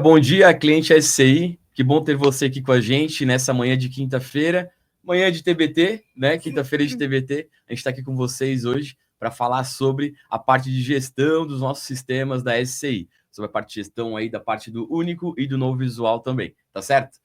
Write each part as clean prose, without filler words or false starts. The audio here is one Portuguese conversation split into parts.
bom dia, cliente SCI. Que bom ter você aqui com a gente nessa manhã de quinta-feira, manhã de TBT, né? Quinta-feira de TBT. A gente está aqui com vocês hoje para falar sobre a parte de gestão dos nossos sistemas da SCI, sobre a parte de gestão aí da parte do único e do novo visual também, tá certo?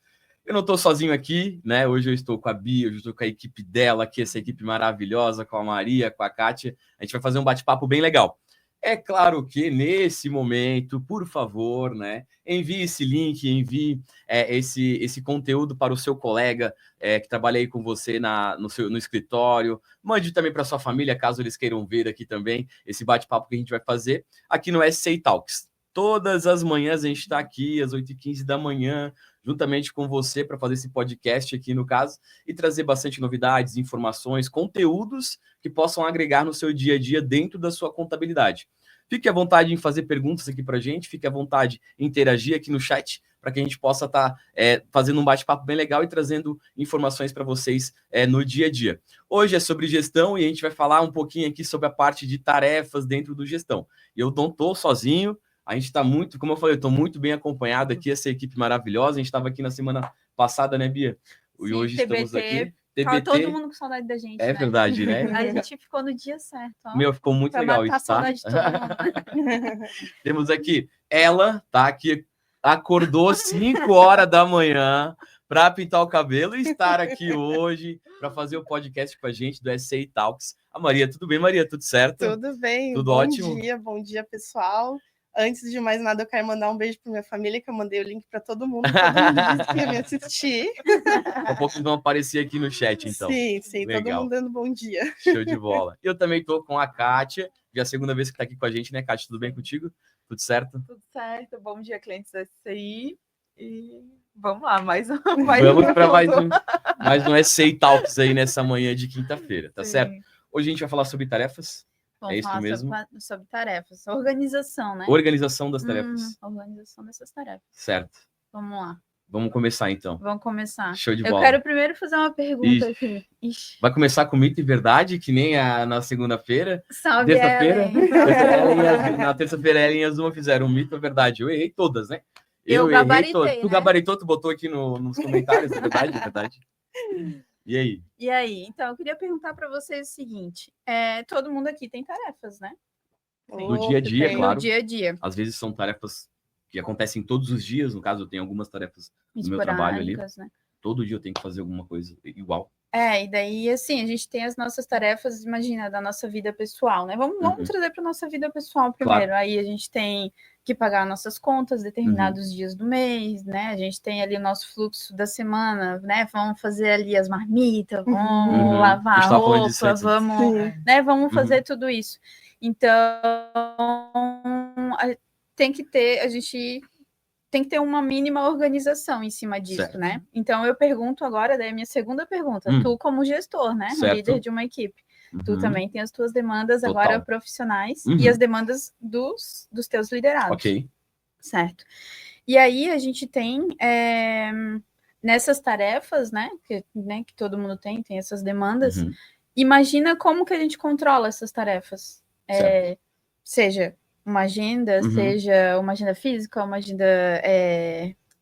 Eu não estou sozinho aqui, né? Hoje eu estou com a Bia, hoje eu estou com a equipe dela aqui, essa equipe maravilhosa, com a Maria, com a Kátia. A gente vai fazer um bate-papo bem legal. É claro que nesse momento, por favor, né, envie esse link, envie esse conteúdo para o seu colega que trabalha aí com você no escritório. Mande também para sua família, caso eles queiram ver aqui também esse bate-papo que a gente vai fazer aqui no SCI Talks. Todas as manhãs a gente está aqui às 8h15 da manhã, juntamente com você, para fazer esse podcast aqui, no caso, e trazer bastante novidades, informações, conteúdos que possam agregar no seu dia a dia dentro da sua contabilidade. Fique à vontade em fazer perguntas aqui para a gente, fique à vontade em interagir aqui no chat, para que a gente possa estar fazendo um bate-papo bem legal e trazendo informações para vocês no dia a dia. Hoje é sobre gestão e a gente vai falar um pouquinho aqui sobre a parte de tarefas dentro do gestão. Eu não estou sozinho, a gente está muito, como eu falei, eu estou muito bem acompanhado aqui, essa equipe maravilhosa. A gente estava aqui na semana passada, né, Bia? E hoje TBT, estamos aqui. Tava todo mundo com saudade da gente, É né? verdade, né? A gente ficou no dia certo, ó. Meu, ficou muito Pra legal matar isso, tá? a saudade de todo mundo. Temos aqui ela, tá? Que acordou 5 horas da manhã para pintar o cabelo e estar aqui hoje para fazer o podcast com a gente do SCI Talks. A Maria, tudo bem, Maria? Tudo certo? Tudo bem, Tudo ótimo? Bom dia, pessoal. Antes de mais nada, eu quero mandar um beijo para minha família, que eu mandei o link para todo mundo disse que ia me assistir. Daqui a pouco eles vão aparecer aqui no chat, então. Sim, Legal. Todo mundo dando bom dia. Show de bola. Eu também tô com a Kátia, já é a segunda vez que tá aqui com a gente, né, Kátia? Tudo bem contigo? Tudo certo? Tudo certo. Bom dia, clientes da SCI. E vamos lá, vamos para mais um SCI Talks aí nessa manhã de quinta-feira, tá certo? Hoje a gente vai falar sobre tarefas. Vamos isso mesmo? sobre tarefas. Organização, né? Organização das tarefas. Organização dessas tarefas. Certo. Vamos lá. Vamos começar, então. Vamos começar. Show de bola. Eu quero primeiro fazer uma pergunta aqui. Vai começar com mito e verdade, que nem na segunda-feira. Salve, terça-feira. Na terça-feira, Ellen e a Azuma fizeram um mito e verdade. Eu errei todas, né? Eu gabaritei, todas. Tu gabaritou, tu botou aqui nos comentários, é verdade, é verdade. E aí? E aí? Então, eu queria perguntar para vocês o seguinte. Todo mundo aqui tem tarefas, né? No dia a dia, claro. No dia a dia. Às vezes são tarefas que acontecem todos os dias. No caso, eu tenho algumas tarefas no meu trabalho ali. Né? Todo dia eu tenho que fazer alguma coisa igual. E daí, assim, a gente tem as nossas tarefas, imagina, da nossa vida pessoal, né? Vamos trazer para nossa vida pessoal primeiro. Claro. Aí a gente tem que pagar nossas contas determinados dias do mês, né? A gente tem ali o nosso fluxo da semana, né? Vamos fazer ali as marmitas, vamos lavar a roupa, vamos fazer tudo isso. Então, tem que ter, a gente tem que ter uma mínima organização em cima disso, certo, né? Então, eu pergunto agora, daí a minha segunda pergunta, tu como gestor, né? Líder de uma equipe, tu também tem as tuas demandas agora profissionais e as demandas dos teus liderados. Ok. Certo. E aí, a gente tem, nessas tarefas, né, que todo mundo tem essas demandas, imagina como que a gente controla essas tarefas. Seja uma agenda, seja uma agenda física, uma agenda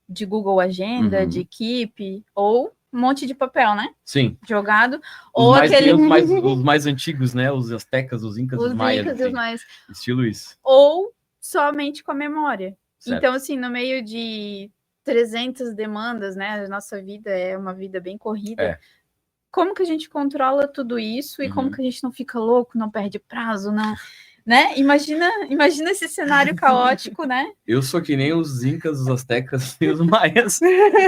de Google Agenda, de equipe, ou um monte de papel, né? Sim. Jogado. Os mais antigos, né? Os astecas, os incas, os maias. Os maias. Estilo isso. Ou somente com a memória. Certo. Então, assim, no meio de 300 demandas, né? A nossa vida é uma vida bem corrida. Como que a gente controla tudo isso e como que a gente não fica louco, não perde prazo, não... Né? Imagina esse cenário caótico, né? Eu sou que nem os incas, os astecas e os maias.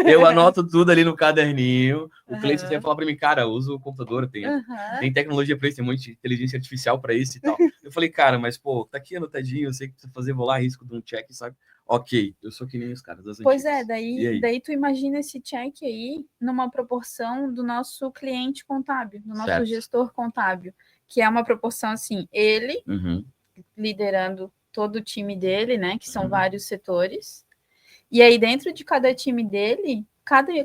Eu anoto tudo ali no caderninho. O cliente sempre fala para mim, cara, usa o computador, tem tecnologia para isso, tem um monte de inteligência artificial para isso e tal. Eu falei, cara, mas pô, tá aqui anotadinho, eu sei que precisa fazer, vou lá, risco de um check, sabe? Ok, eu sou que nem os caras das antigas. Pois daí tu imagina esse check aí numa proporção do nosso cliente contábil, do nosso gestor contábil, que é uma proporção assim, ele liderando todo o time dele, né, que são vários setores, e aí dentro de cada time dele,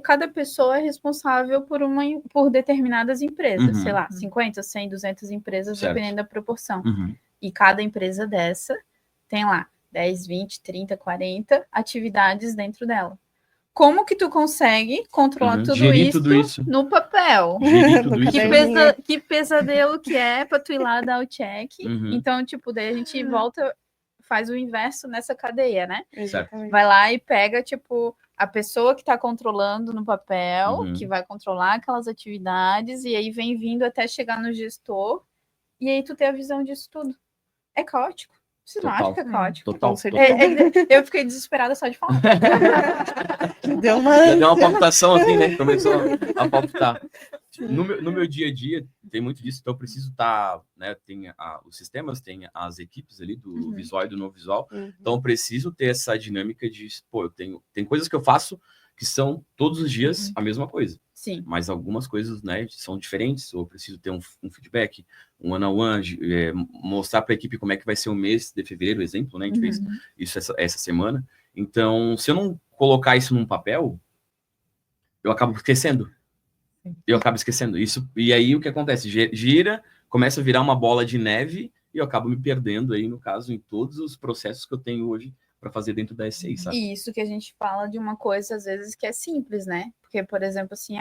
cada pessoa é responsável por determinadas empresas, sei lá, 50, 100, 200 empresas, dependendo da proporção. E cada empresa dessa tem lá 10, 20, 30, 40 atividades dentro dela. Como que tu consegue controlar tudo isso no papel? Gerir tudo isso. Que pesadelo que é para tu ir lá dar o check. Então, tipo, daí a gente volta, faz o inverso nessa cadeia, né? Exatamente. Vai lá e pega, tipo, a pessoa que está controlando no papel, que vai controlar aquelas atividades, e aí vem vindo até chegar no gestor, e aí tu tem a visão disso tudo. É caótico. Você não acha que é caótico? Total. Eu fiquei desesperada só de falar. Deu uma palpitação assim, né? Começou a palpitar. No meu dia a dia, tem muito disso, então eu preciso estar, né? Tem os sistemas, tem as equipes ali do visual e do não visual, então eu preciso ter essa dinâmica de, pô, tem coisas que eu faço que são todos os dias a mesma coisa. Sim. Mas algumas coisas, né, são diferentes, ou eu preciso ter um feedback, um one-on-one, mostrar para a equipe como é que vai ser o mês de fevereiro, exemplo, né? A gente fez isso essa semana. Então, se eu não colocar isso num papel, eu acabo esquecendo. Isso. E aí o que acontece? Gira, começa a virar uma bola de neve e eu acabo me perdendo aí, no caso, em todos os processos que eu tenho hoje para fazer dentro da SCI, sabe? E isso que a gente fala de uma coisa, às vezes, que é simples, né? Porque, por exemplo, assim,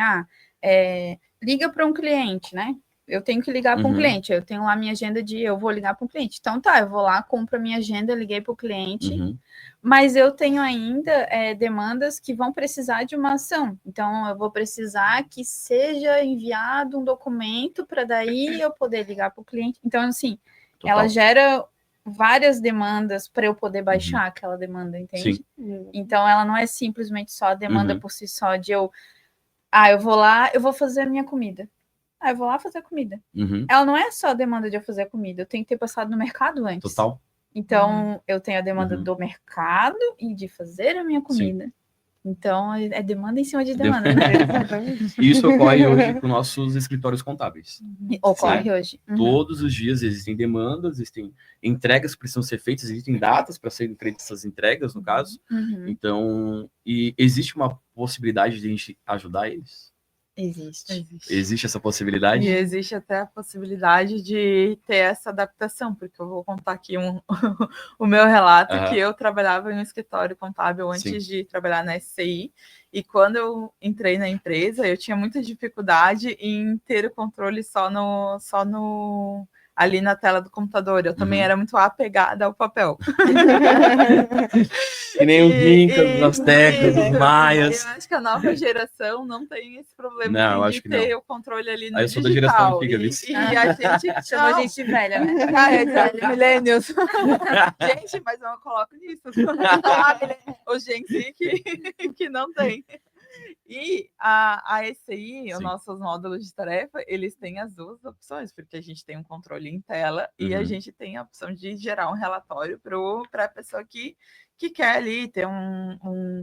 liga para um cliente, né? Eu tenho que ligar para um cliente, eu tenho lá minha agenda eu vou ligar para um cliente. Então, tá, eu vou lá, compro a minha agenda, liguei para o cliente, mas eu tenho ainda demandas que vão precisar de uma ação. Então, eu vou precisar que seja enviado um documento para daí eu poder ligar para o cliente. Então, assim, ela gera várias demandas para eu poder baixar aquela demanda, entende? Sim. Então, ela não é simplesmente só a demanda por si só de eu vou lá, eu vou fazer a minha comida. Eu vou lá fazer a comida. Ela não é só a demanda de eu fazer a comida, eu tenho que ter passado no mercado antes. Total. Então, eu tenho a demanda do mercado e de fazer a minha comida. Sim. Então, é demanda em cima de demanda. Né? Isso ocorre hoje com nossos escritórios contábeis. Ocorre hoje. Todos os dias existem demandas, existem entregas que precisam ser feitas, existem datas para serem feitas essas entregas, no caso. Então, e existe uma possibilidade de a gente ajudar eles? Existe essa possibilidade? E existe até a possibilidade de ter essa adaptação, porque eu vou contar aqui o meu relato, que eu trabalhava em um escritório contábil antes de trabalhar na SCI, e quando eu entrei na empresa, eu tinha muita dificuldade em ter o controle só ali na tela do computador. Eu também era muito apegada ao papel. Que nem os Incas, as teclas, os maias. Eu acho que a nova geração não tem esse problema de ter o controle ali no digital. Eu sou da geração antiga, e a gente chama a gente velha, né? Millennials. Gente, mas eu não coloco nisso. Os gente que não tem. E a SCI, os nossos módulos de tarefa, eles têm as duas opções, porque a gente tem um controle em tela e a gente tem a opção de gerar um relatório para a pessoa que quer ali ter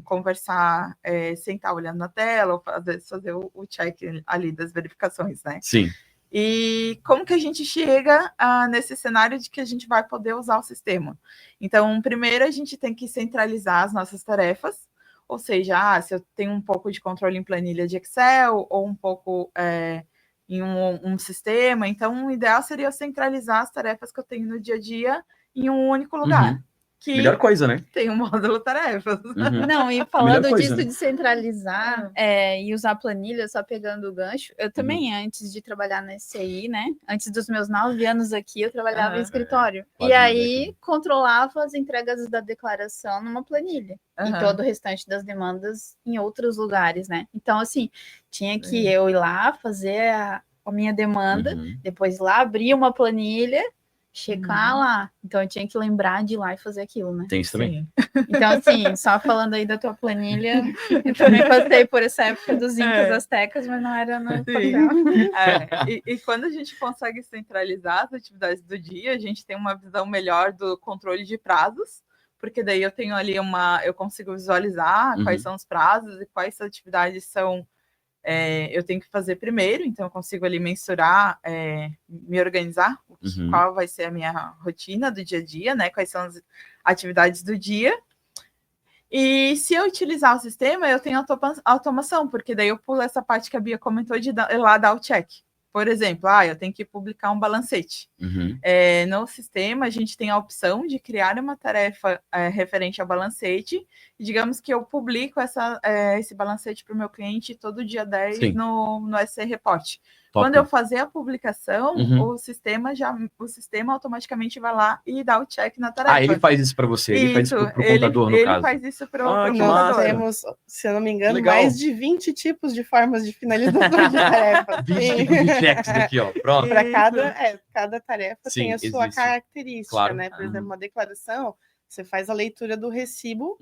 conversar, sentar olhando na tela, ou fazer o check ali das verificações, né? Sim. E como que a gente chega nesse cenário de que a gente vai poder usar o sistema? Então, primeiro a gente tem que centralizar as nossas tarefas, ou seja, se eu tenho um pouco de controle em planilha de Excel ou um pouco em um sistema, então o ideal seria eu centralizar as tarefas que eu tenho no dia a dia em um único lugar. Que melhor coisa, né? Tem um módulo tarefas. Não, e falando disso de centralizar e usar planilha, só pegando o gancho, eu também, antes de trabalhar na SCI, né? Antes dos meus 9 anos aqui, eu trabalhava em escritório. E aí, controlava as entregas da declaração numa planilha. E todo o restante das demandas em outros lugares, né? Então, assim, tinha que eu ir lá fazer a minha demanda, depois ir lá abrir uma planilha, checar lá. Então, eu tinha que lembrar de ir lá e fazer aquilo, né? Tem isso também. Então, assim, só falando aí da tua planilha, eu também passei por essa época dos Incas Aztecas, mas não era no papel. E quando a gente consegue centralizar as atividades do dia, a gente tem uma visão melhor do controle de prazos, porque daí eu tenho ali eu consigo visualizar quais são os prazos e quais atividades são eu tenho que fazer primeiro, então eu consigo ali mensurar, me organizar, qual vai ser a minha rotina do dia a dia, né? Quais são as atividades do dia. E se eu utilizar o sistema, eu tenho automação, porque daí eu pulo essa parte que a Bia comentou de ir lá dar o check. Por exemplo, eu tenho que publicar um balancete. Uhum. No sistema, a gente tem a opção de criar uma tarefa referente ao balancete. E digamos que eu publico esse balancete para o meu cliente todo dia 10 no SC Report. Top. Quando eu fazer a publicação, o sistema automaticamente vai lá e dá o check na tarefa. Ele faz isso para você, ele faz isso para o contador, no caso. Ele faz isso para o Nós contador. temos, se eu não me engano, mais de 20 tipos de formas de finalização de tarefa. 20 checks aqui, ó. Pronto. Para cada tarefa tem a sua característica, claro. né? Por exemplo, uma declaração, você faz a leitura do recibo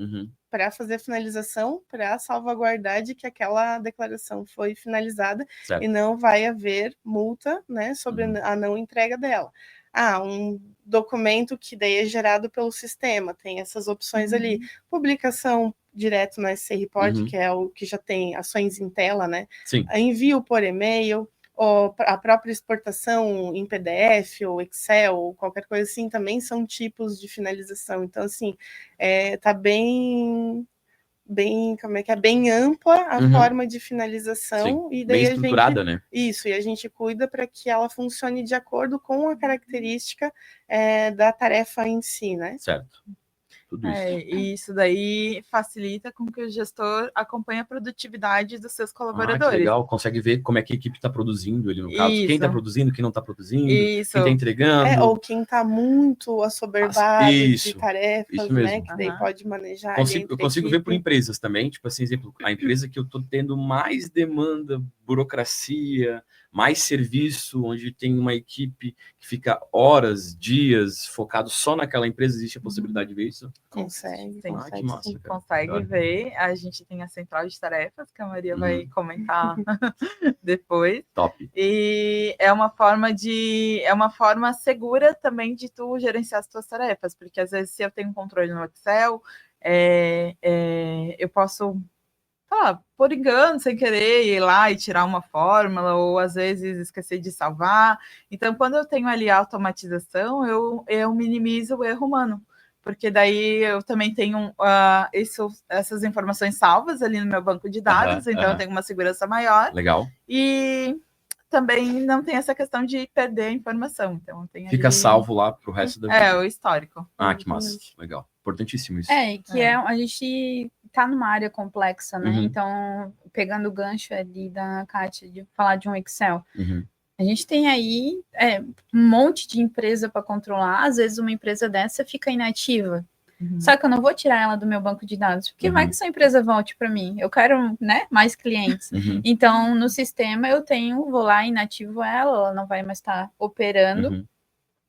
para fazer a finalização, para salvaguardar de que aquela declaração foi finalizada e não vai haver multa, né, sobre a não entrega dela. Um documento que daí é gerado pelo sistema, tem essas opções ali. Publicação direto no SC Report, que é o que já tem ações em tela, né? Sim. Envio por e-mail, ou a própria exportação em PDF ou Excel ou qualquer coisa assim, também são tipos de finalização. Então, assim, tá bem bem ampla a forma de finalização. Sim, e daí bem estruturada, né? Isso, e a gente cuida para que ela funcione de acordo com a característica da tarefa em si, né? Certo. Tudo isso. E isso daí facilita com que o gestor acompanhe a produtividade dos seus colaboradores. Que legal, consegue ver como é que a equipe está produzindo ali no caso. Quem está produzindo, quem não está produzindo, quem está entregando. Ou quem está muito assoberbado de tarefas, né? Que daí pode manejar. Eu consigo ver por empresas também, tipo assim, exemplo, a empresa que eu estou tendo mais demanda, burocracia, mais serviço, onde tem uma equipe que fica horas, dias, focado só naquela empresa, existe a possibilidade de ver isso? Consegue. Que massa, cara. Consegue ver. A gente tem a central de tarefas, que a Maria vai comentar depois. Top. E é uma forma segura também de tu gerenciar as tuas tarefas, porque às vezes se eu tenho um controle no Excel, eu posso por engano, sem querer, ir lá e tirar uma fórmula, ou às vezes esquecer de salvar. Então, quando eu tenho ali a automatização, eu minimizo o erro humano, porque daí eu também tenho essas informações salvas ali no meu banco de dados, então eu tenho uma segurança maior. Legal. E também não tem essa questão de perder a informação. Então, fica salvo lá pro resto da vida. O histórico. Que massa. Legal. Importantíssimo isso. A gente tá numa área complexa, né? Então, pegando o gancho ali da Kátia de falar de um Excel, a gente tem aí um monte de empresa para controlar. Às vezes uma empresa dessa fica inativa. Só que eu não vou tirar ela do meu banco de dados, porque vai que essa empresa volte para mim. Eu quero, né, mais clientes. Então, no sistema vou lá, inativo ela não vai mais estar operando.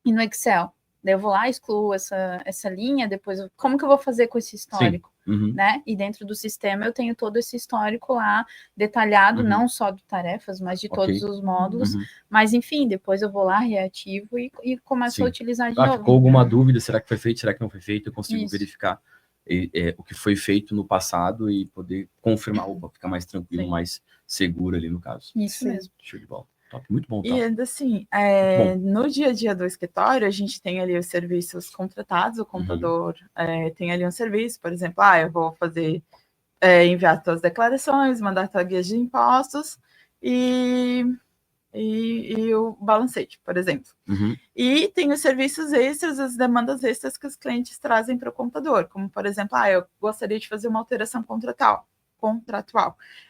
E no Excel, daí eu vou lá, excluo essa linha, depois como que eu vou fazer com esse histórico? Né? E dentro do sistema eu tenho todo esse histórico lá detalhado, não só de tarefas, mas de todos os módulos. Mas enfim, depois eu vou lá, reativo e começo a utilizar de novo. Ficou alguma dúvida? Será que foi feito? Será que não foi feito? Eu consigo verificar o que foi feito no passado e poder confirmar, ficar mais tranquilo, mais seguro ali no caso. Isso mesmo. Show de bola. Top, muito bom. E ainda assim, no dia a dia do escritório, a gente tem ali os serviços contratados, o contador tem ali um serviço, por exemplo, eu vou fazer, enviar tuas declarações, mandar tua guia de impostos e o balancete, por exemplo. E tem os serviços extras, as demandas extras que os clientes trazem para o contador, como, por exemplo, eu gostaria de fazer uma alteração contratual.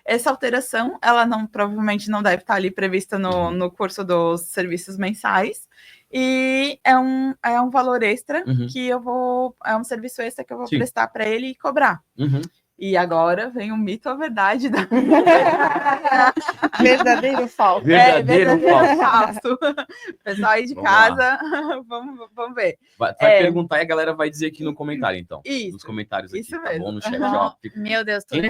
Essa alteração, ela provavelmente não deve estar ali prevista no curso dos serviços mensais, e é um valor extra que é um serviço extra que eu vou prestar para ele e cobrar. E agora vem o mito ou a verdade da... Verdadeiro ou falso? Verdadeiro ou falso? Pessoal aí de casa, vamos ver. Vai perguntar e a galera vai dizer aqui no comentário, então. Isso. Nos comentários aqui, Isso tá mesmo. bom? No chat, ó. Meu Deus, tô quem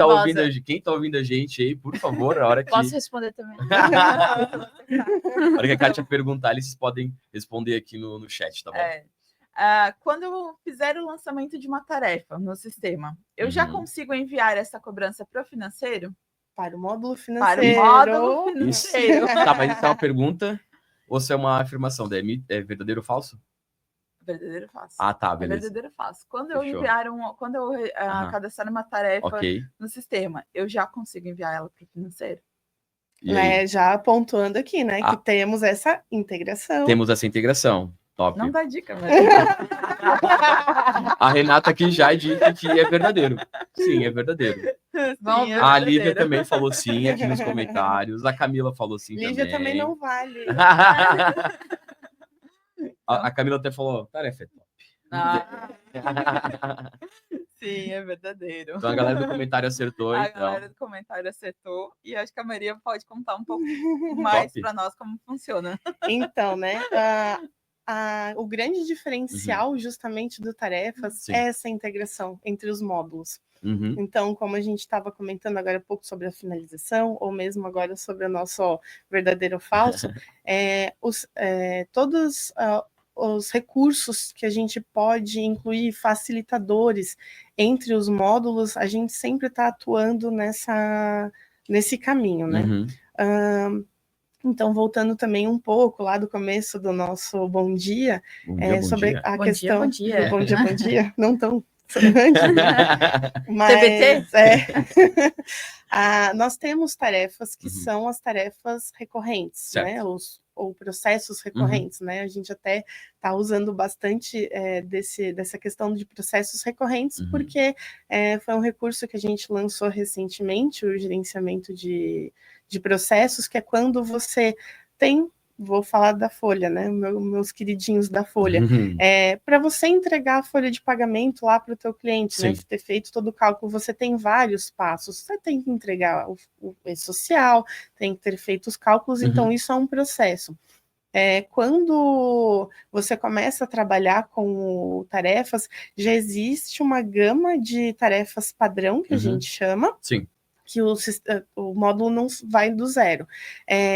tá ouvindo a gente aí, por favor, a hora que... Posso responder também? A hora que a Kátia perguntar, eles podem responder aqui no chat, tá bom? Quando eu fizer o lançamento de uma tarefa no sistema, eu já consigo enviar essa cobrança para o financeiro? Para o módulo financeiro. Para o módulo financeiro. Tá, mas isso é uma pergunta ou se é uma afirmação? É verdadeiro ou falso? Verdadeiro falso. Tá, beleza. É verdadeiro falso. Quando eu cadastrar uma tarefa no sistema, eu já consigo enviar ela para o financeiro? Já pontuando aqui, né, que temos essa integração. Temos essa integração. Top. Não dá dica, mas... A Renata aqui já disse que é verdadeiro. Sim, é verdadeiro. Sim, é a Lívia também falou sim aqui nos comentários. A Camila falou sim Lívia também. Lívia também não vale. A Camila até falou, tarefa é top. Sim, é verdadeiro. Então a galera do comentário acertou. A galera do comentário acertou. E acho que a Maria pode contar um pouco mais para nós como funciona. Então, né? O grande diferencial justamente do Tarefas é essa integração entre os módulos. Então, como a gente estava comentando agora há pouco sobre a finalização, ou mesmo agora sobre o nosso verdadeiro ou falso, todos os recursos que a gente pode incluir, facilitadores entre os módulos, a gente sempre está atuando nesse caminho, né? Então, voltando também um pouco lá do começo do nosso bom dia, sobre a questão... Bom dia. Bom dia. Não tão... Mas, TBT? Nós temos tarefas que são as tarefas recorrentes, né? Ou processos recorrentes, né? A gente até está usando bastante dessa questão de processos recorrentes, porque foi um recurso que a gente lançou recentemente, o gerenciamento de processos, que é quando você tem... Vou falar da Folha, né? Meus queridinhos da Folha. Para você entregar a folha de pagamento lá para o teu cliente, né? Ter feito todo o cálculo, você tem vários passos. Você tem que entregar o e-social, tem que ter feito os cálculos, então isso é um processo. Quando você começa a trabalhar com tarefas, já existe uma gama de tarefas padrão, que a gente chama. Que o módulo não vai do zero.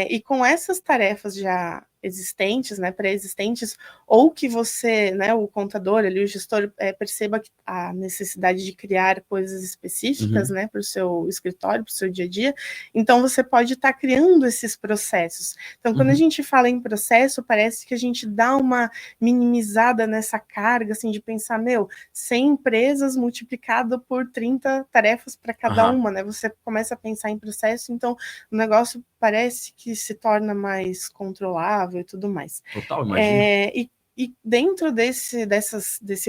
E com essas tarefas já existentes, né, pré-existentes, ou que você, né, o contador, ali, o gestor, perceba a necessidade de criar coisas específicas, né, para o seu escritório, para o seu dia a dia, então você pode estar criando esses processos. Então, quando a gente fala em processo, parece que a gente dá uma minimizada nessa carga, assim, de pensar, 100 empresas multiplicado por 30 tarefas para cada uma, né, você começa a pensar em processo, então o negócio parece que se torna mais controlável e tudo mais. Total, imagina. E dentro desse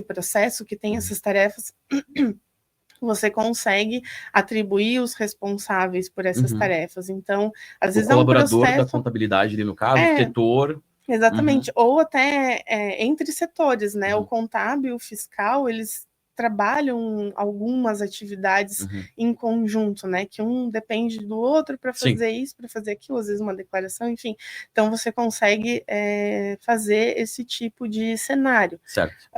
processo que tem essas tarefas, você consegue atribuir os responsáveis por essas tarefas. Então, às vezes colaborador é um processo... da contabilidade ali no caso, setor... Exatamente, ou até entre setores, né? O contábil e o fiscal, eles trabalham algumas atividades em conjunto, né? Que um depende do outro para fazer isso, para fazer aquilo, às vezes uma declaração, enfim. Então, você consegue fazer esse tipo de cenário. Certo.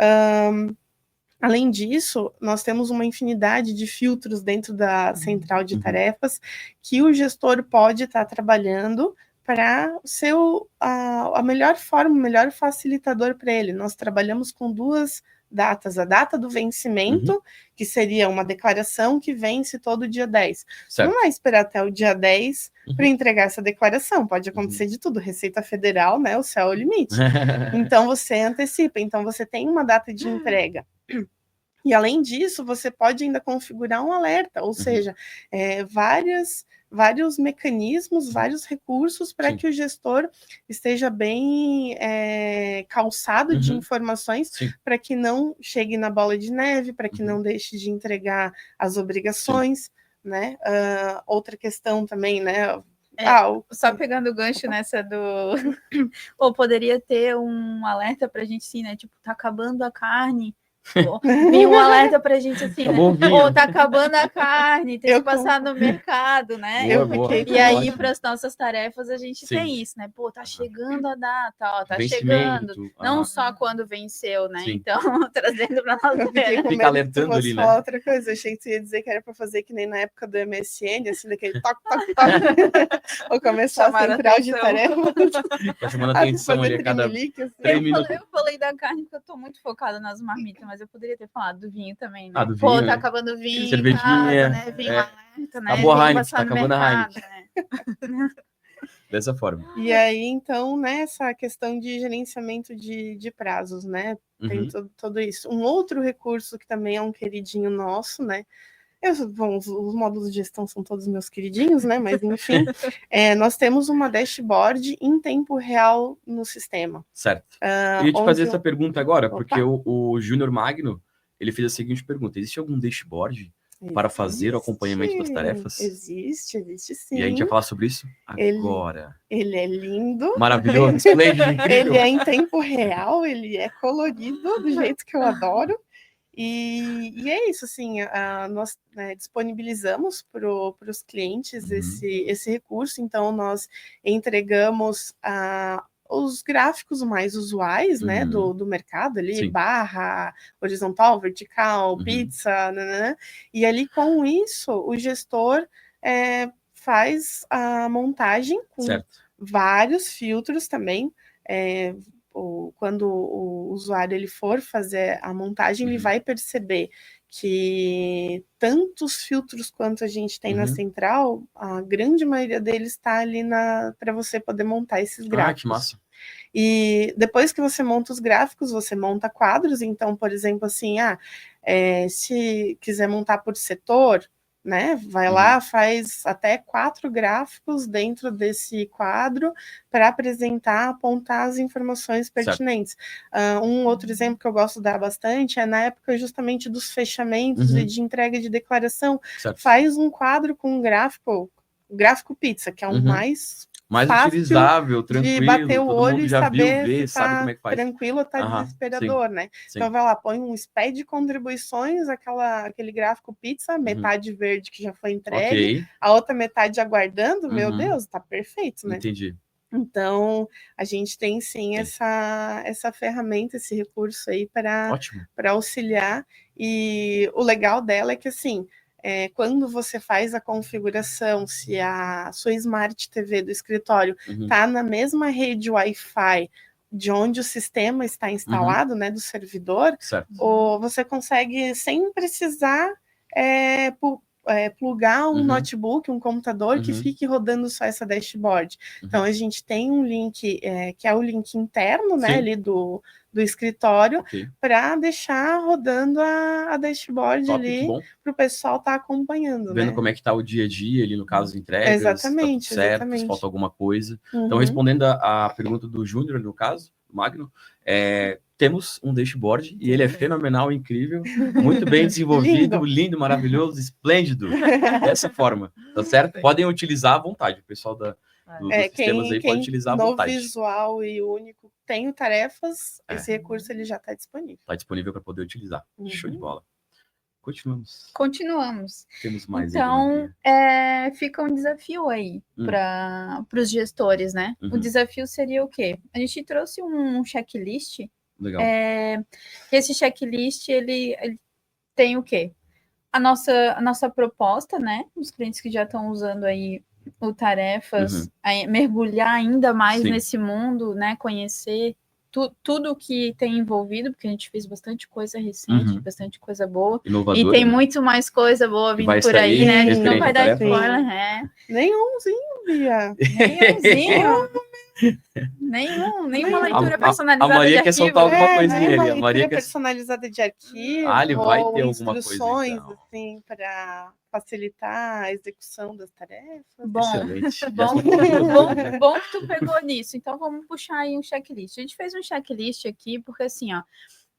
Além disso, nós temos uma infinidade de filtros dentro da central de tarefas que o gestor pode estar trabalhando para ser a melhor forma, o melhor facilitador para ele. Nós trabalhamos com duas datas, a data do vencimento, que seria uma declaração que vence todo dia 10. Certo. Não vai esperar até o dia 10 para entregar essa declaração, pode acontecer de tudo, Receita Federal, né, o céu é o limite. Então, você antecipa, então você tem uma data de entrega. E, além disso, você pode ainda configurar um alerta, ou seja, vários mecanismos, vários recursos para que o gestor esteja bem calçado de informações, para que não chegue na bola de neve, para que não deixe de entregar as obrigações, né? Outra questão também, né? Só pegando o gancho nessa do... Ou poderia ter um alerta para a gente, sim, né? Tipo, tá acabando a carne... Vem um alerta pra gente assim, tá acabando a carne, tem que passar no mercado, né? E aí, para as nossas tarefas, a gente tem isso, né? Tá chegando a data, tá chegando. Não só quando venceu, né? Então, trazendo para nós. Fica alertando ali, né? Outra coisa, achei que você ia dizer que era para fazer que nem na época do MSN, assim, daquele toque, toque, toque. Ou começar a central de tarefas. Tá chamando atenção ali a cada 3 minutos. Eu falei da carne porque eu tô muito focada nas marmitas, mas eu poderia ter falado do vinho também, né? Do vinho, tá acabando o vinho, cervejinha, casa, né? Vinho alerta, né? A boa Heineken, tá acabando a Heineken. Né? Dessa forma. E aí, então, né, essa questão de gerenciamento de prazos, né? Tem tudo isso. Um outro recurso que também é um queridinho nosso, né? Os módulos de gestão são todos meus queridinhos, né? Mas, enfim, nós temos uma dashboard em tempo real no sistema. Certo. Eu ia te fazer essa pergunta agora, porque o Júnior Magno, ele fez a seguinte pergunta: existe algum dashboard para fazer o acompanhamento das tarefas? Existe sim. E a gente vai falar sobre isso agora. Ele é lindo. Maravilhoso, esplêndido, incrível. Ele é em tempo real, ele é colorido, do jeito que eu adoro. E é isso, assim, nós disponibilizamos para os clientes esse recurso, então nós entregamos os gráficos mais usuais, né, do mercado ali, Sim. barra, horizontal, vertical, pizza, né? E ali com isso o gestor faz a montagem com vários filtros também. Quando o usuário ele for fazer a montagem, ele vai perceber que tantos filtros quanto a gente tem na central, a grande maioria deles está ali para você poder montar esses gráficos. Que massa. E depois que você monta os gráficos, você monta quadros. Então, por exemplo, assim, se quiser montar por setor, né? Vai lá, faz até 4 gráficos dentro desse quadro para apresentar, apontar as informações pertinentes. Um outro exemplo que eu gosto de dar bastante é na época justamente dos fechamentos e de entrega de declaração. Faz um quadro com um gráfico pizza, que é o mais utilizável, tranquilo, de bater o olho e já saber viu, se tá sabe como é que faz. Tranquilo ou tá desesperador, né? Sim. Então vai lá, põe um SPED de contribuições, aquele gráfico pizza, metade verde que já foi entregue, a outra metade aguardando, meu Deus, tá perfeito, né? Entendi. Então, a gente tem sim essa ferramenta, esse recurso aí para auxiliar, e o legal dela é que assim, quando você faz a configuração, se a sua Smart TV do escritório está na mesma rede Wi-Fi de onde o sistema está instalado, né, do servidor, ou você consegue, sem precisar plugar um notebook, um computador que fique rodando só essa dashboard. Então, a gente tem um link, que é o link interno, né, ali do escritório, para deixar rodando a dashboard ali, para o pessoal estar acompanhando. Vendo, né? Como é que está o dia a dia ali, no caso, entregas, exatamente, tá tudo certo, se falta alguma coisa. Então, respondendo a pergunta do Júnior, no caso, do Magno, temos um dashboard e ele é fenomenal, incrível, muito bem desenvolvido, lindo, maravilhoso, esplêndido, dessa forma, tá certo? Podem utilizar à vontade, o pessoal dos sistemas aí pode utilizar à vontade. No visual e único tem tarefas, esse recurso ele já está disponível. Está disponível para poder utilizar. Show de bola. Continuamos. Temos mais. Então, fica um desafio aí para os gestores, né? O desafio seria o quê? A gente trouxe um checklist. Legal. Esse checklist, ele tem o quê? A nossa proposta, né? Os clientes que já estão usando aí o Tarefas, mergulhar ainda mais nesse mundo, né? Conhecer tudo que tem envolvido, porque a gente fez bastante coisa recente, bastante coisa boa. Inovadora, e tem muito mais coisa boa vindo por aí, né? A gente não vai dar spoiler, Nenhumzinho, Bia. Nenhumzinho. Nenhuma leitura personalizada a Maria de arquivo. quer soltar alguma coisinha ali. A Maria personalizada de arquivo. Ele vai ter alguma instruções, coisa, então. assim, para facilitar a execução das tarefas. Bom que tu pegou nisso. Então, vamos puxar aí um checklist. A gente fez um checklist aqui, porque assim, ó,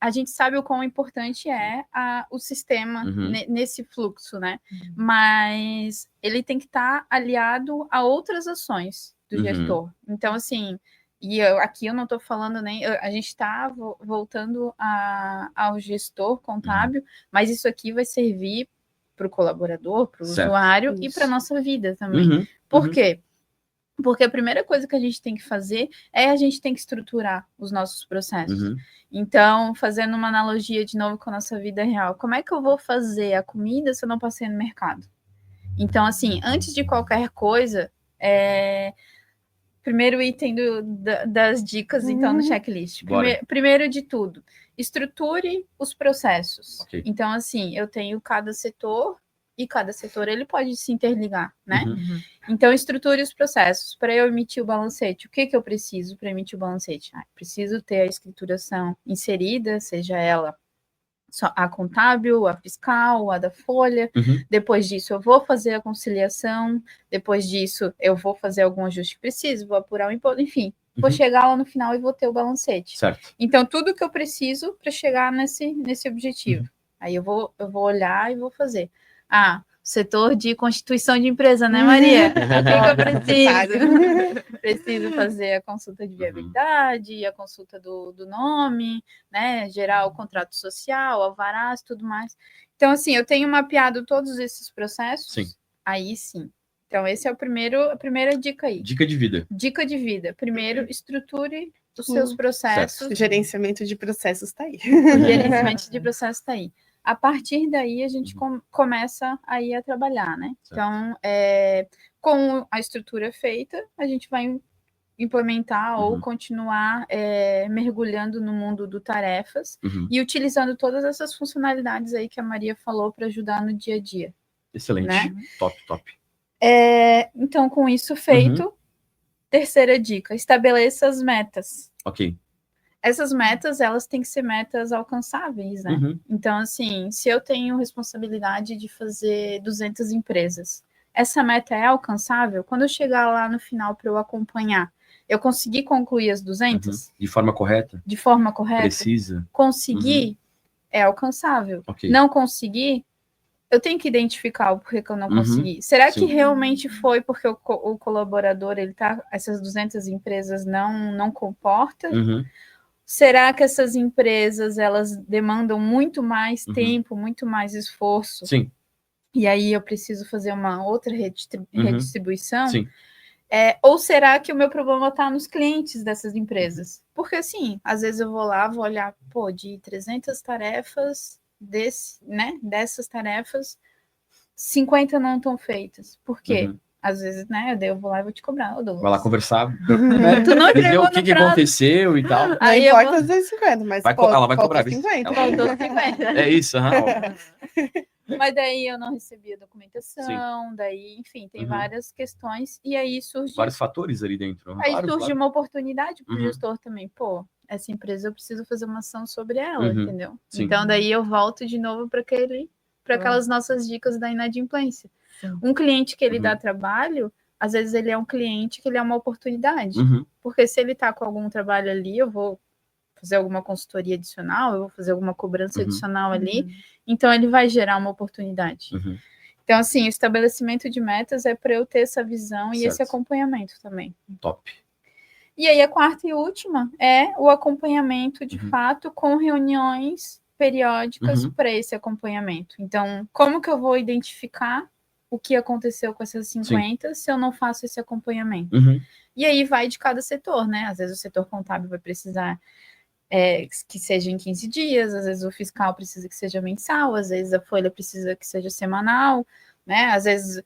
a gente sabe o quão importante é o sistema nesse fluxo, né? Mas ele tem que estar aliado a outras ações do gestor. Então, assim, aqui eu não estou falando nem... A gente está voltando ao gestor contábil, mas isso aqui vai servir para o colaborador, para o usuário e para a nossa vida também. Por quê? Porque a primeira coisa que a gente tem que fazer a gente tem que estruturar os nossos processos. Então, fazendo uma analogia de novo com a nossa vida real, como é que eu vou fazer a comida se eu não passei no mercado? Então, assim, antes de qualquer coisa, primeiro item das dicas, então, no checklist. Primeiro de tudo, estruture os processos. Então, assim, eu tenho cada setor, e cada setor ele pode se interligar, né? Então, estruture os processos. Para eu emitir o balancete, o que eu preciso para emitir o balancete? Preciso ter a escrituração inserida, seja ela a contábil, a fiscal, a da folha. Depois disso, eu vou fazer a conciliação. Depois disso, eu vou fazer algum ajuste que preciso, vou apurar o imposto, enfim. Vou chegar lá no final e vou ter o balancete. Certo. Então, tudo que eu preciso para chegar nesse objetivo. Aí eu vou olhar e vou fazer. Setor de constituição de empresa, né, Maria? O que eu preciso? Preciso fazer a consulta de viabilidade, a consulta do nome, né? Gerar o contrato social, alvarás, tudo mais. Então, assim, eu tenho mapeado todos esses processos. Sim. Aí sim. Então, esse é a primeira dica aí. Dica de vida. Dica de vida. Primeiro, estruture os seus processos. Certo. O gerenciamento de processos está aí. O gerenciamento de processos está aí. A partir daí, a gente começa aí a trabalhar, né? Certo. Então, com a estrutura feita, a gente vai implementar ou continuar mergulhando no mundo do tarefas e utilizando todas essas funcionalidades aí que a Maria falou para ajudar no dia a dia. Excelente. Né? Top. Então, com isso feito, terceira dica, estabeleça as metas. Ok. Essas metas, elas têm que ser metas alcançáveis, né? Então, assim, se eu tenho responsabilidade de fazer 200 empresas, essa meta é alcançável? Quando eu chegar lá no final para eu acompanhar, eu consegui concluir as 200? De forma correta? De forma correta? Precisa? Conseguir é alcançável. Okay. Não conseguir, eu tenho que identificar o porquê que eu não consegui. Será que realmente foi porque o colaborador, essas 200 empresas não comporta? Será que essas empresas, elas demandam muito mais tempo, muito mais esforço? Sim. E aí eu preciso fazer uma outra redistribuição? Sim. Ou será que o meu problema está nos clientes dessas empresas? Porque, assim, às vezes eu vou lá, vou olhar, de 300 tarefas, dessas tarefas, 50 não estão feitas. Por quê? Às vezes, né, eu vou lá e vou te cobrar. Vai lá conversar. Tu não entendeu o que aconteceu e tal. Não importa os 250, mas ela vai cobrar 50. Faltou 50. É isso, Mas daí eu não recebi a documentação, daí, enfim, tem várias questões, e aí surge... Vários fatores ali dentro. Aí surge uma oportunidade para o gestor também, essa empresa eu preciso fazer uma ação sobre ela, entendeu? Sim. Então daí eu volto de novo para aquelas nossas dicas da inadimplência. Um cliente que ele dá trabalho, às vezes ele é um cliente que ele é uma oportunidade, porque se ele está com algum trabalho ali, eu vou fazer alguma consultoria adicional, eu vou fazer alguma cobrança adicional ali, então ele vai gerar uma oportunidade. Então, assim, o estabelecimento de metas é para eu ter essa visão e esse acompanhamento também. Top. E aí a quarta e última é o acompanhamento, de fato, com reuniões periódicas para esse acompanhamento. Então, como que eu vou identificar o que aconteceu com essas 50 se eu não faço esse acompanhamento? E aí vai de cada setor, né? Às vezes o setor contábil vai precisar que seja em 15 dias, às vezes o fiscal precisa que seja mensal, às vezes a folha precisa que seja semanal, né? Às vezes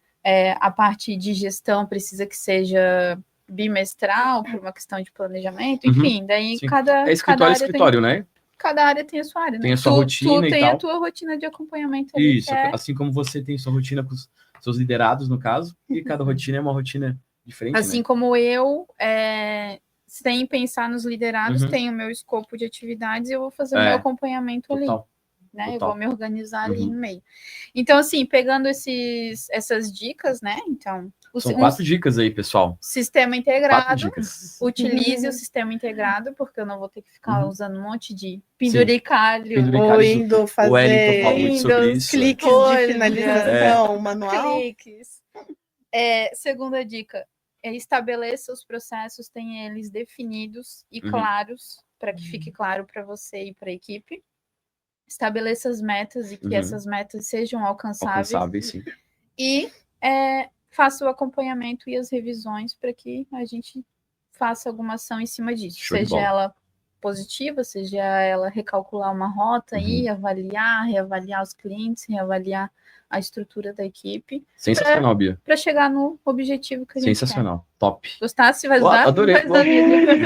a parte de gestão precisa que seja bimestral, por uma questão de planejamento, enfim, daí cada escritório, né? Cada área tem a sua área, né? Tem a sua rotina e tem tal. A tua rotina de acompanhamento ali. Isso, assim como você tem sua rotina com os seus liderados, no caso, e cada rotina é uma rotina diferente, assim, né? Como eu, sem pensar nos liderados, tenho o meu escopo de atividades e eu vou fazer o meu acompanhamento ali. Né? Eu vou me organizar ali no meio. Então, assim, pegando essas dicas, né? Então, são 4 dicas aí, pessoal. Sistema integrado. Utilize o sistema integrado, porque eu não vou ter que ficar usando um monte de penduricalho. Ou indo fazer o Wellington fala muito sobre isso. Cliques de finalização, manual. Cliques. Segunda dica, estabeleça os processos, tenha eles definidos e claros, para que fique claro para você e para a equipe. Estabeleça as metas e que essas metas sejam alcançáveis. Sim. E faça o acompanhamento e as revisões para que a gente faça alguma ação em cima disso. Seja ela positiva, seja ela recalcular uma rota e reavaliar os clientes, reavaliar a estrutura da equipe. Sensacional, Bia. Para chegar no objetivo que a gente Sensacional, top. Gostasse? Vai usar? Adorei.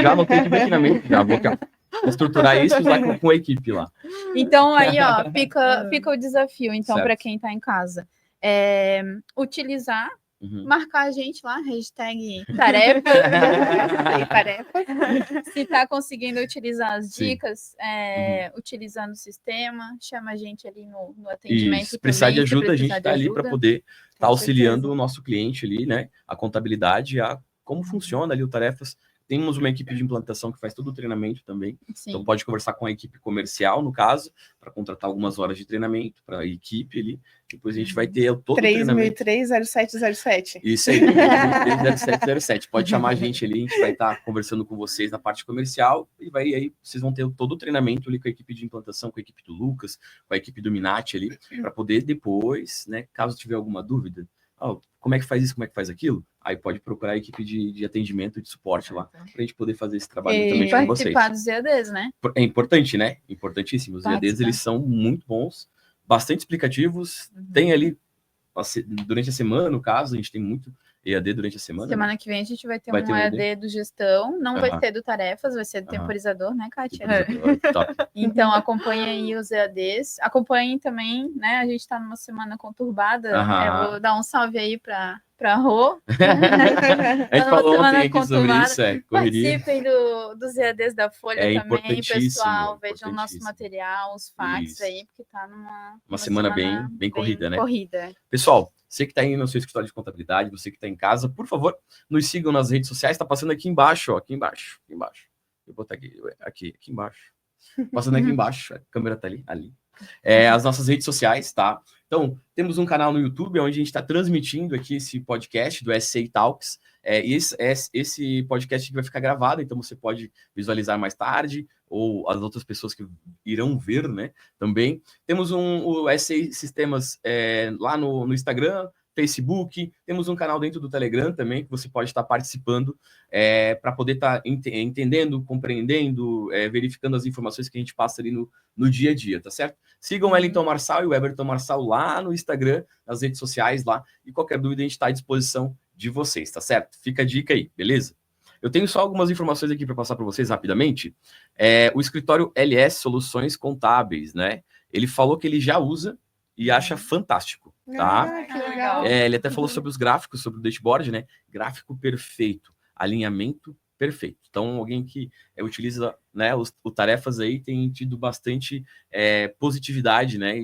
Já anotei aqui na mente, já vou estruturar isso e usar com a equipe lá. Então, aí, fica o desafio, então, para quem está em casa. Utilizar marcar a gente lá, hashtag tarefa, se tá conseguindo utilizar as dicas, utilizando o sistema, chama a gente ali no atendimento. Se precisar de ajuda, a gente tá ali para poder estar auxiliando certeza. o nosso cliente ali, né? A contabilidade, como funciona ali o Tarefas. Temos uma equipe de implantação que faz todo o treinamento também. Sim. Então pode conversar com a equipe comercial, no caso, para contratar algumas horas de treinamento para a equipe ali. Depois a gente vai ter todo o treinamento. 3003-0707. Isso aí, 3003-0707. Pode chamar a gente ali, a gente vai estar conversando com vocês na parte comercial e aí vocês vão ter todo o treinamento ali com a equipe de implantação, com a equipe do Lucas, com a equipe do Minati ali, para poder depois, né, caso tiver alguma dúvida, como é que faz isso, como é que faz aquilo? Aí pode procurar a equipe de atendimento, de suporte lá, para a gente poder fazer esse trabalho também com vocês. Participar dos EADs, né? É importante, né? Importantíssimo. Os EADs, eles são muito bons, bastante explicativos. Tem ali, durante a semana, no caso, a gente tem muito EAD durante a semana. Semana que vem a gente vai ter um EAD do gestão, não vai ser do Tarefas, vai ser do temporizador, né, Kátia? Top. Então acompanhem aí os EADs, acompanhem também, né, a gente está numa semana conturbada, eu vou dar um salve aí para Rô. A gente falou ontem aqui sobre isso, correria. Participem dos EADs da Folha também, pessoal, vejam o nosso material, os fax aí, porque tá numa semana bem corrida, né? Pessoal, você que está aí no seu escritório de contabilidade, você que está em casa, por favor, nos sigam nas redes sociais. Está passando aqui embaixo, aqui embaixo. Vou botar aqui embaixo. Passando aqui embaixo, a câmera tá ali. As nossas redes sociais, tá? Então, temos um canal no YouTube onde a gente está transmitindo aqui esse podcast do SA Talks. E esse podcast vai ficar gravado, então você pode visualizar mais tarde, ou as outras pessoas que irão ver, né? Também. Temos o SA Sistemas lá no Instagram, Facebook, temos um canal dentro do Telegram também, que você pode estar participando para poder estar entendendo, compreendendo, verificando as informações que a gente passa ali no dia a dia, tá certo? Sigam o Wellington Marçal e o Everton Marçal lá no Instagram, nas redes sociais lá, e qualquer dúvida a gente está à disposição de vocês, tá certo? Fica a dica aí, beleza? Eu tenho só algumas informações aqui para passar para vocês rapidamente. O escritório LS Soluções Contábeis, né? Ele falou que ele já usa e acha fantástico, tá? Que legal. Ele até falou sobre os gráficos, sobre o dashboard, né? Gráfico perfeito, alinhamento perfeito. Então, alguém que utiliza, né, o Tarefas aí tem tido bastante positividade, né,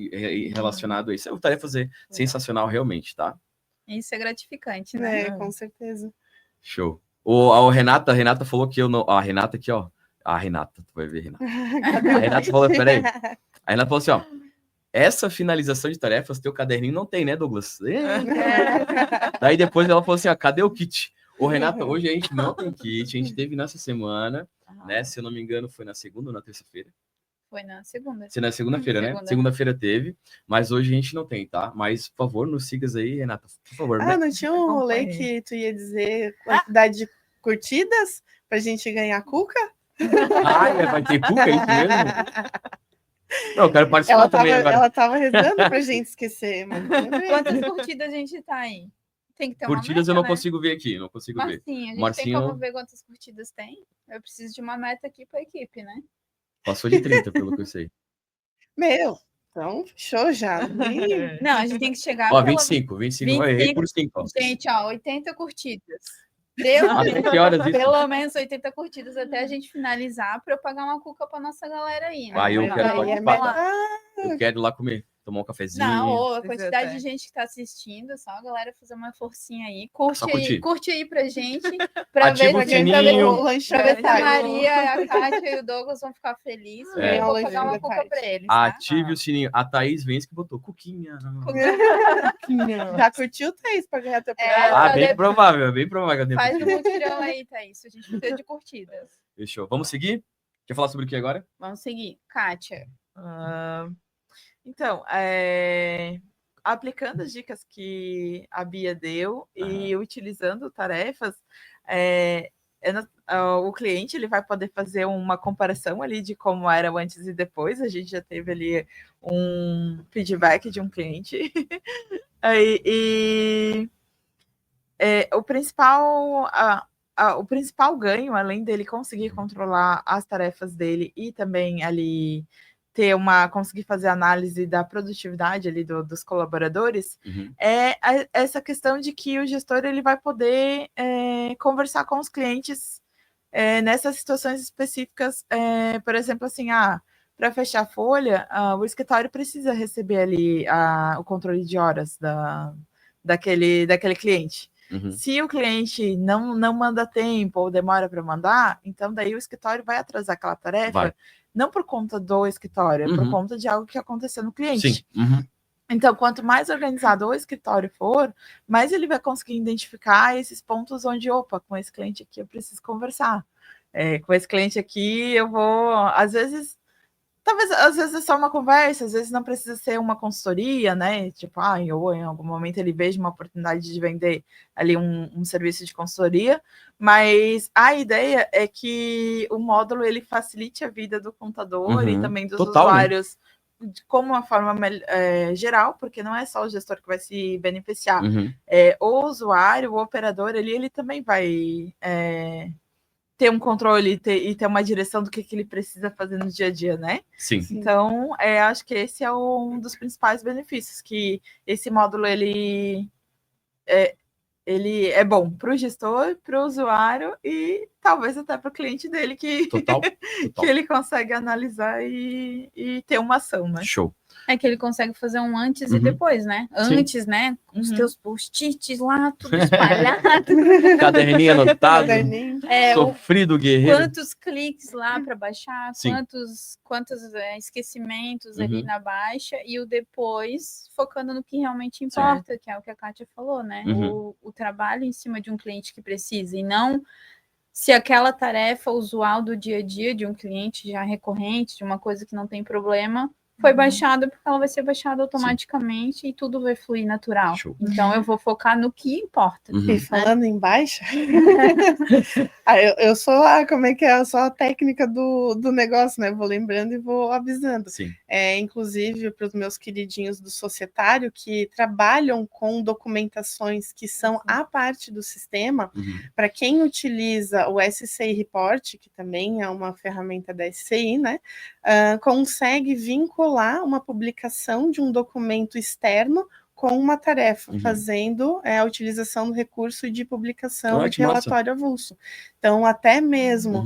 relacionado a isso. O Tarefas é sensacional realmente, tá? Isso é gratificante, né? Com certeza. Show. A Renata falou que eu não... A Renata aqui, ó. A Renata, tu vai ver, Renata. A Renata falou, peraí. A Renata falou assim, ó. Essa finalização de tarefas, teu caderninho não tem, né, Douglas? Daí depois ela falou assim, ó, cadê o kit? Ô, Renata, hoje a gente não tem kit, a gente teve nessa semana, né? Se eu não me engano, foi na segunda ou na terça-feira? Foi na segunda. Na segunda-feira, né? Segunda-feira teve, mas hoje a gente não tem, tá? Mas, por favor, nos sigas aí, Renata, por favor. Né? Não tinha um rolê que tu ia dizer quantidade de curtidas pra gente ganhar cuca? Vai ter cuca, é isso mesmo? Não, eu quero participar também agora. Ela tava rezando pra gente esquecer. Mas quantas curtidas a gente tá aí? Tem que ter curtidas uma meta, eu não consigo ver aqui, não consigo ver. A gente tem como ver quantas curtidas tem? Eu preciso de uma meta aqui pra equipe, né? Passou de 30, pelo que eu sei. Então, fechou já. Não, a gente tem que chegar... 25 por 5. Ó. Gente, 80 curtidas. Que horas isso? Pelo menos 80 curtidas até a gente finalizar para eu pagar uma cuca para nossa galera aí. Né? Eu quero participar. Eu quero ir lá comer, tomar um cafezinho. Não, a quantidade de gente que está assistindo, só a galera fazer uma forcinha aí. Curte aí pra gente. Pra ver se a Maria, a Kátia e o Douglas vão ficar felizes. Eu vou pagar uma cuca para eles. Ative o sininho. A Thaís Vence que botou cuquinha. Já curtiu, Thaís, para ganhar teu prêmio? Bem provável, Faz um mutirão aí, Thaís. A gente precisa de curtidas. Fechou. Vamos seguir? Quer falar sobre o que agora? Vamos seguir. Kátia. Então, aplicando as dicas que a Bia deu e utilizando tarefas, o cliente ele vai poder fazer uma comparação ali de como era o antes e depois. A gente já teve ali um feedback de um cliente. O principal ganho, além dele conseguir controlar as tarefas dele e também ali conseguir fazer análise da produtividade ali dos colaboradores, é essa questão de que o gestor ele vai poder conversar com os clientes nessas situações específicas, por exemplo, assim, para fechar a folha, o escritório precisa receber ali o controle de horas daquele cliente. Se o cliente não manda tempo ou demora para mandar, então daí o escritório vai atrasar aquela tarefa, não por conta do escritório, é por conta de algo que aconteceu no cliente. Então, quanto mais organizado o escritório for, mais ele vai conseguir identificar esses pontos onde, opa, com esse cliente aqui eu preciso conversar. Com esse cliente aqui eu vou, às vezes é só uma conversa, às vezes não precisa ser uma consultoria, né? Tipo, ou em algum momento ele veja uma oportunidade de vender ali um serviço de consultoria, mas a ideia é que o módulo ele facilite a vida do contador e também dos usuários, né? Como uma forma geral, porque não é só o gestor que vai se beneficiar, o usuário, o operador, ele também vai ter um controle e ter uma direção do que ele precisa fazer no dia a dia, né? Sim. Então, acho que esse é um dos principais benefícios, que esse módulo, ele é bom para o gestor, para o usuário e talvez até para o cliente dele, que ele consegue analisar e ter uma ação, né? Show. É que ele consegue fazer um antes e depois, né? Antes, né? Com os teus post-its lá, tudo espalhado. Caderninho anotado. Sofrido guerreiro. Quantos cliques lá para baixar, quantos esquecimentos ali na baixa, e o depois focando no que realmente importa, que é o que a Kátia falou, né? O trabalho em cima de um cliente que precisa, e não se aquela tarefa usual do dia a dia de um cliente já recorrente, de uma coisa que não tem problema, foi baixada, porque ela vai ser baixada automaticamente e tudo vai fluir natural. Show. Então, eu vou focar no que importa. E falando em baixa, eu sou como é que é? Eu sou a técnica do negócio, né? Vou lembrando e vou avisando. Sim. Inclusive, para os meus queridinhos do societário que trabalham com documentações que são a parte do sistema, para quem utiliza o SCI Report, que também é uma ferramenta da SCI, né? Consegue vincular uma publicação de um documento externo com uma tarefa, fazendo a utilização do recurso de publicação de relatório avulso. Então, até mesmo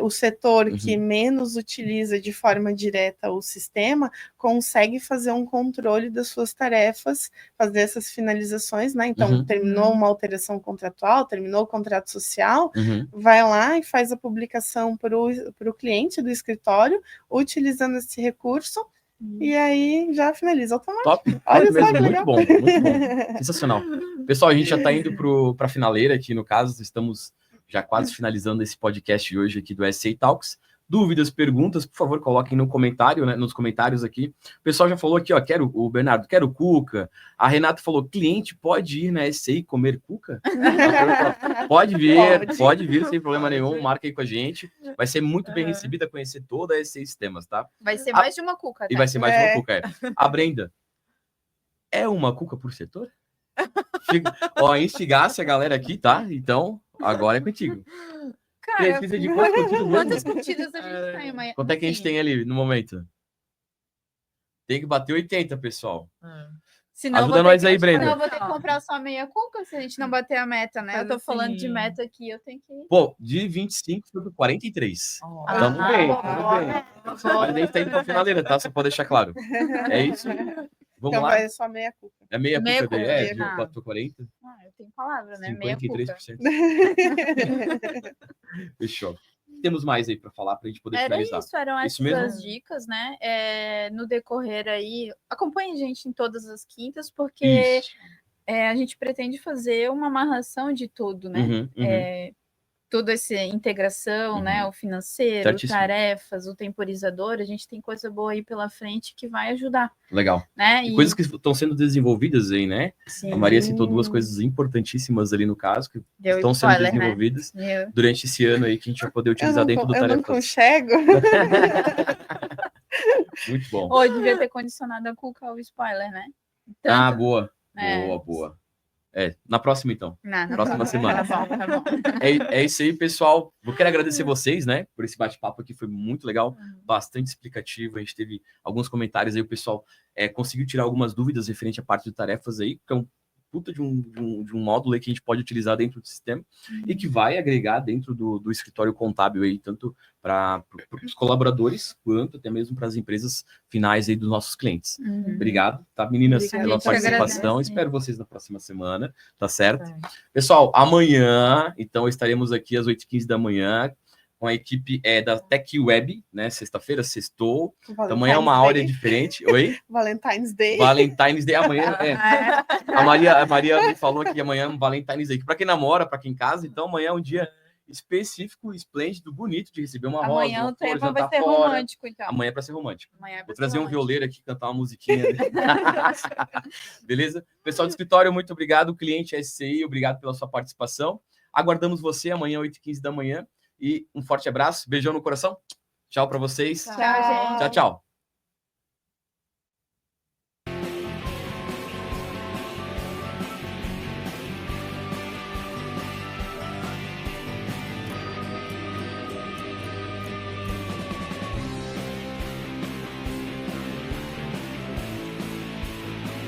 o setor que menos utiliza de forma direta o sistema, consegue fazer um controle das suas tarefas, fazer essas finalizações, né? Então, terminou uma alteração contratual, terminou o contrato social, vai lá e faz a publicação para o cliente do escritório, utilizando esse recurso, e aí já finaliza automático. Top. Olha só que Muito legal. bom, muito bom. Sensacional. Pessoal, a gente já está indo para a finaleira aqui, no caso, estamos já quase finalizando esse podcast de hoje aqui do SCI Talks. Dúvidas, perguntas, por favor, coloquem no comentário, né, nos comentários aqui. O pessoal já falou aqui, ó, o Bernardo, quero cuca. A Renata falou, cliente pode ir na SCI comer cuca? Pode vir, sem problema nenhum, marca aí com a gente. Vai ser muito bem recebida, conhecer toda a SCI Sistemas, tá? Vai ser mais de uma cuca. E vai ser mais de uma cuca, A Brenda, é uma cuca por setor? Instigasse a galera aqui, tá? Então, agora é contigo. Cara, quantas curtidas a gente tem? Mas, quanto é que a gente tem ali no momento? Tem que bater 80, pessoal. Ajuda nós aí, Brenda. Senão eu vou ter que comprar só meia cuca se a gente não bater a meta, né? Eu tô falando de meta aqui, eu tenho que... Pô, de 25 foi para 43. Tamo bem, tamo bem. Mas a gente tá indo pra finaleira, tá? Só pode deixar claro. É isso. Vamos então lá. vai só meia cuca. É meia cuca dele? Bateu 40? Eu tenho palavra, né? 53%. Fechou. Temos mais aí para falar para a gente poder finalizar. Eram essas dicas, né? No decorrer aí, acompanhe a gente em todas as quintas, porque a gente pretende fazer uma amarração de tudo, né? Toda essa integração, né? O financeiro, Certíssimo. Tarefas, o temporizador, a gente tem coisa boa aí pela frente que vai ajudar. Legal. Né? E coisas que estão sendo desenvolvidas aí, né? Sim. A Maria citou duas coisas importantíssimo ali no caso, que estão sendo desenvolvidas durante esse ano aí, que a gente vai poder utilizar dentro do Tarefas. Eu não consigo. Muito bom. Ou devia ter condicionado a cuca ao spoiler, né? Tanto, boa. Boa. Na próxima, então. Na próxima semana. Tá bom. É isso aí, pessoal. Eu quero agradecer vocês, né, por esse bate-papo aqui, foi muito legal, bastante explicativo. A gente teve alguns comentários aí, o pessoal conseguiu tirar algumas dúvidas referente à parte de tarefas aí, que é um puta de um módulo aí que a gente pode utilizar dentro do sistema e que vai agregar dentro do escritório contábil aí, tanto para os colaboradores, quanto até mesmo para as empresas finais aí dos nossos clientes. Obrigado, tá, meninas, pela participação. Espero vocês na próxima semana, tá certo? Pessoal, amanhã, então, estaremos aqui às 8h15 da manhã com a equipe da Tech Web, né? Sexta-feira, sextou. Então, amanhã é uma hora diferente. Oi? Valentine's Day. Valentine's Day. Amanhã a Maria me falou que amanhã é um Valentine's Day. Para quem namora, para quem casa, então amanhã é um dia específico, esplêndido, bonito de receber uma rosa. Amanhã uma o tema flor, vai ser fora. romântico, então. Amanhã é para ser romântico. Amanhã Vou trazer um violeiro aqui, cantar uma musiquinha. Beleza? Pessoal do escritório, muito obrigado. Cliente SCI, obrigado pela sua participação. Aguardamos você amanhã, 8h15 da manhã. E um forte abraço, beijão no coração. Tchau para vocês. Tchau, gente. Tchau, tchau.